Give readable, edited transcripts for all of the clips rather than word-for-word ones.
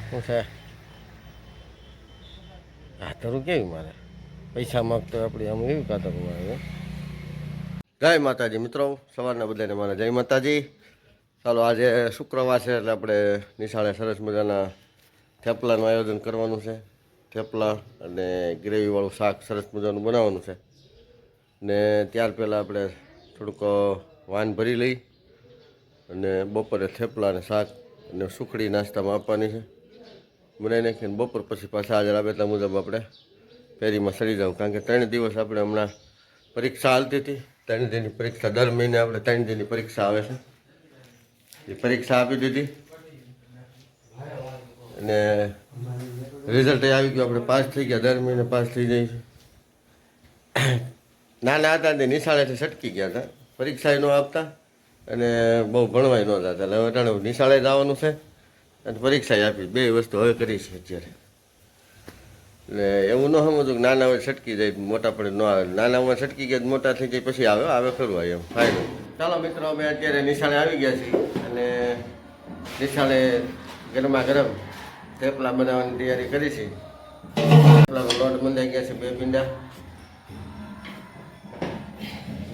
શું છે આ તારું કેવું મારે પૈસા માગતો આપણી આમ એવી કાતર મારે જય માતાજી મિત્રો, સવારના બધાને મારા જય માતાજી. ચાલો આજે શુક્રવાર છે એટલે આપણે નિશાળે સરસ મજાના થેપલાનું આયોજન કરવાનું છે. થેપલા અને ગ્રેવીવાળું શાક સરસ મજાનું બનાવવાનું છે. ને ત્યાર પહેલાં આપણે થોડુંક વાન ભરી લઈ અને બપોરે થેપલા અને શાક અને સુખડી નાસ્તામાં આપવાની છે. બનાવી નાખીને બપોર પછી પાછા હાજર આવે એટલા મુજબ આપણે ફેરીમાં સડી જાવ, કારણ કે 3 દિવસ આપણે હમણાં પરીક્ષા હાલતી હતી. 3 દિનની પરીક્ષા, દર મહિને આપણે 3 દિનની પરીક્ષા આવે છે. એ પરીક્ષા આપી દીધી અને રિઝલ્ટ આવી ગયું, આપણે પાસ થઈ ગયા. દર મહિને પાસ થઈ જાય છે. નાના હતા તે નિશાળેથી છટકી ગયા હતા, પરીક્ષા ન આપતા અને બહુ ભણવાય ન જતા. એટલે હવે અટાણે નિશાળે જવાનું છે અને પરીક્ષા આપી, 2 વસ્તુ હવે કરી છે અત્યારે. એટલે એવું ન સમજવું કે નાના હોય છટકી જાય મોટા પડે ન આવે. નાના હોય છટકી ગયા મોટા થઈ જાય પછી આવે ખરું એમ ફાયદો. ચાલો મિત્રો, અમે અત્યારે નિશાળે આવી ગયા છીએ અને નિશાળે ગરમા ગરમ થેપલા બનાવવાની તૈયારી કરી છે. થેપલાનો લોટ બંધાઈ ગયા છે, 2 પીંડા.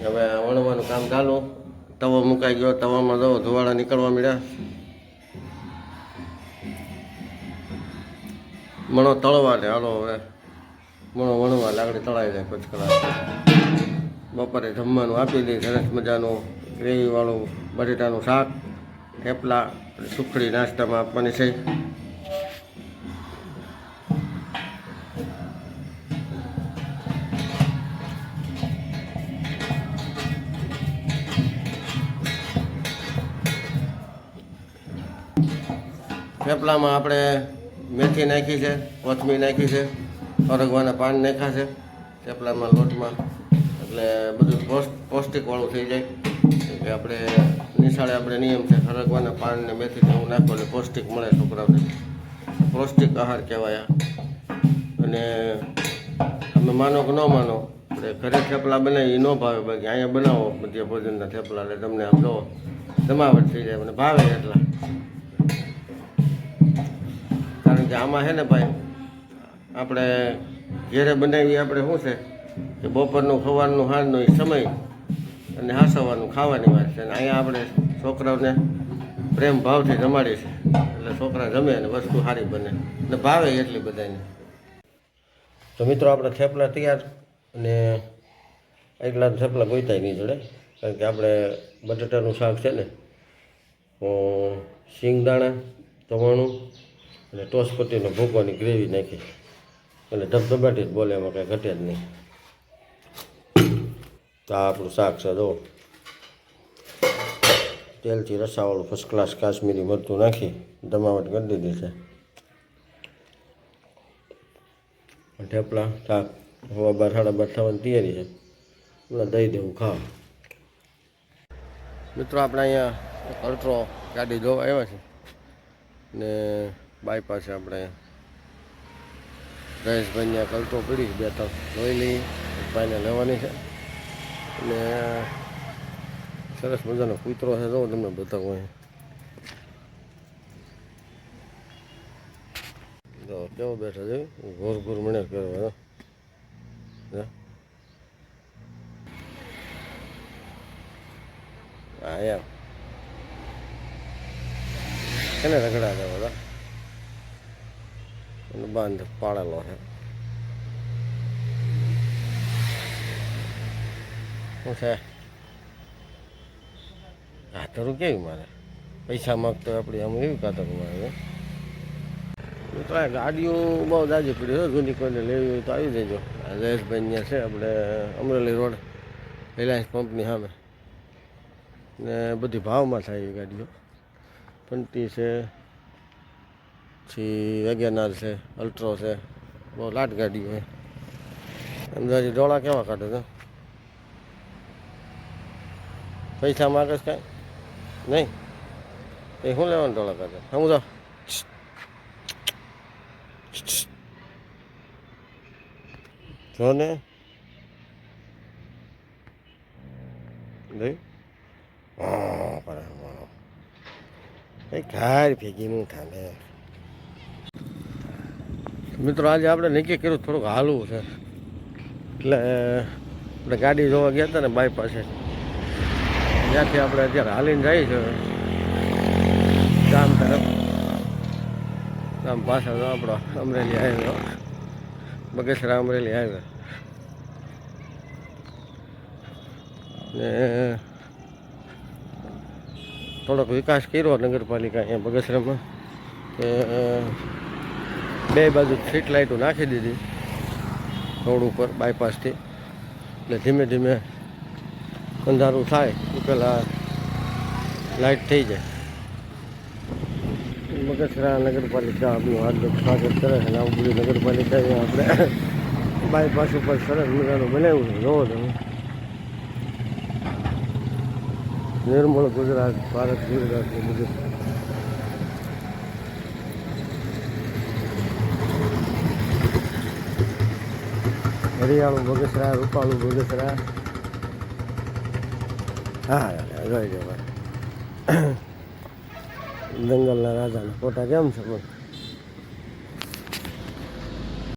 હવે વણવાનું કામ ચાલુ. તવો મુકાઈ ગયો, તવામાં જો ધોવાળા નીકળવા મળ્યા. મણો તળવા ને હાલો હવે મણો વણવા લાકડી તળાઈ જાય પચકડા. બપોરે જમવાનું આપી દઈ, સરસ મજાનું ગ્રેવીવાળું બટેટાનું શાક, થેપલા, સુખડી નાસ્તામાં આપવાની છે. થેપલામાં આપણે મેથી નાખી છે, કોથમીર નાખી છે, અરગવાના પાન નાખ્યા છે થેપલામાં લોટમાં, એટલે બધું પૌષ્ટિકવાળું થઈ જાય. કે આપણે નિશાળે આપણે નિયમ છે અરગવાના પાન ને મેથી એવું નાખો એટલે પૌષ્ટિક મળે છોકરાઓને. પૌષ્ટિક આહાર કહેવાય. અને તમે માનો કે ન માનો, આપણે ઘરે થેપલા બનાવી એ ન ભાવે, બાકી અહીંયા બનાવો મધ્ય ભોજનના થેપલા એટલે તમને આમ જો જમાવટ થઈ જાય, મને ભાવે એટલા. કારણ કે આમાં છે ને ભાઈ, આપણે ઘેરે બનાવીએ આપણે શું છે કે બપોરનું ખવાનું સાંજનો એ સમય અને હાસવાનું ખાવાની વાત છે. અને અહીંયા આપણે છોકરાઓને પ્રેમ ભાવથી જમાડીએ છીએ એટલે છોકરા જમે અને વસ્તુ સારી બને અને ભાવે એટલી બધાને. તો મિત્રો, આપણે થેપલા તૈયાર. અને એટલા થેપલા ગોઈતાય નહીં જોડે, કારણ કે આપણે બટાટાનું શાક છે ને, શિંગદાણા, તવાણું અને ટોસપટ્ટીનો ભૂકવાની ગ્રેવી નાખી એટલે ધબધબાટી જ બોલે, એમાં કાંઈ ઘટે જ નહીં. તો આ આપણું શાક છે. જો તેલથી રસાવાળું ફર્સ્ટ ક્લાસ કાશ્મીરી મરચું નાખી જમાવટ કરી દીધી છે. થેપલા શાક 12:30 થવાની તૈયારી છે. હમણાં દઈ દેવું ખાવા. મિત્રો, આપણે અહીંયા અલ્ટ્રો ગાડી જોવા આવ્યા છે ને બાયપાસે આપણે જયેશભાઈને અલ્ટ્રો પડી 2-3 જોઈ લઈ, ભાઈને લેવાની છે. અને સરસ મજાનો કૂતરો છે, જો તમને બતાવું. જો કેવો બેઠો છે, ઘોર ઘોર મને કરવા. હા યાર, એને રગડા છે બધા, અને બાંધ પાડેલો છે. શું છે આ તારું કેવું મારે પૈસા માગતો આપણી આમ એવી કાતર મારે. મિત્રો, ગાડીઓ બહુ જાજી પડી છે, જૂની કોઈને લેવી હોય તો આવી જજો. આ જયેશભાઈ ત્યાં છે આપણે અમરેલી રોડ રિલાયન્સ પંપની સામે. ને બધી ભાવમાં થાય એવી ગાડીઓ. 20 છે, પછી વેગેનાર છે, અલ્ટ્રો છે, બહુ લાટ ગાડીઓ હોય. અંદાજે ડોળા કેવા કાઢે છે? પૈસા માગે છે કાંઈ નહીં, એ શું લેવાનું ડોળા કાઢે? સમજો જો ને ભાઈ, કઈ ઘર ભેગી નહીં થાને. મિત્રો આજે આપણે નક્કી કર્યું થોડુંક હાલવું છે, એટલે આપણે ગાડી જોવા ગયા હતા ને બાયપાસે, ત્યાંથી આપણે અત્યારે હાલીને જઈએ છીએ ગામ તરફ. ગામ પાછળ આપણો અમરેલી હાઈવે, બગસરા અમરેલી હાઈવે. ને થોડોક વિકાસ કર્યો નગરપાલિકા અહીંયા બગસરામાં, કે બે બાજુ સ્ટ્રીટ લાઇટો નાખી દીધી રોડ ઉપર બાયપાસથી, એટલે ધીમે ધીમે અંધારું થાય એ પહેલાં લાઇટ થઈ જાય. બગસરા નગરપાલિકા આપણું હાર્દિક સ્વાગત કરે છે. આવું બધું નગરપાલિકાએ આપણે બાયપાસ ઉપર સરસ મજાનું બનાવ્યું છે. જોવો તમે, નિર્મળ ગુજરાત, ભારત ગુજરાત બધું. હરિયાળું બગસરા, રૂપાળું બગસરા. હા જોઈ જાવ, જંગલના રાજાના ફોટા કેમ છે?